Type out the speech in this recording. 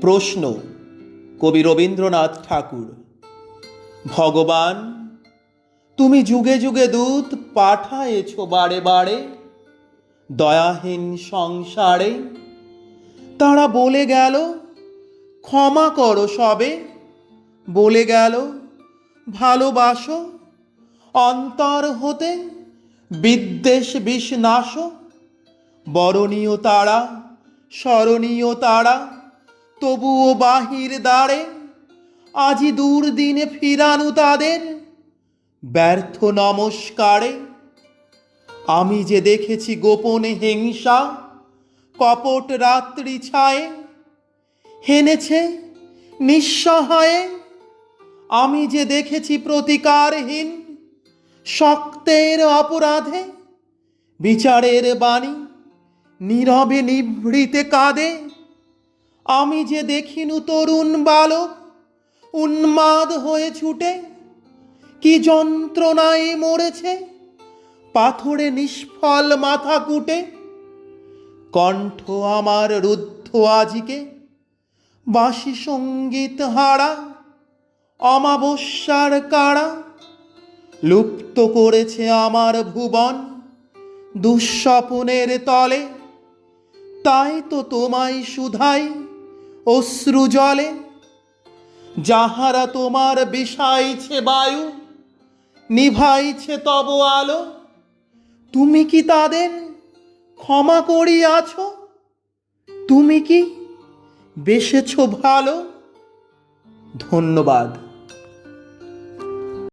প্রশ্ন, কবি রবীন্দ্রনাথ ঠাকুর। ভগবান, তুমি যুগে যুগে দূত পাঠায়েছ বারে বারে দয়াহীন সংসারে। তারা বলে গেল ক্ষমা করো সবে, বলে গেল ভালোবাসো, অন্তর হতে বিদ্বেষ বিষ নাশ। বরণীয় তারা, স্মরণীয় তারা, তবুও বাহির দ্বারে আজি দুর্দিনে ফিরানু তাদের ব্যর্থ নমস্কারে। আমি যে দেখেছি গোপনে হিংসা, কপট রাত্রি ছায়ে হেনেছে নিঃসহায়ে। আমি যে দেখেছি প্রতিকারহীন শক্তের অপরাধে বিচারের বাণী নীরবে নিভৃতে কাঁদে। আমি যে দেখিনু তরুণ বালক উন্মাদ হয়ে ছুটে কি যন্ত্রণায় মরেছে পাথরে নিষ্ফল মাথা কুটে। কণ্ঠ আমার রুদ্ধ আজিকে বাঁশি সঙ্গীত হারা, অমাবস্যার কাড়া লুপ্ত করেছে আমার ভুবন দুঃস্বপ্নের তলে। তাই তো তোমায় শুধাই অশ্রু জলে, যাহারা তোমার বিষাইছে বায়ু নিভাইছে তব আলো, তুমি কি তাদের ক্ষমা করিয়াছ? তুমি কি বেসেছ ভালো? ধন্যবাদ।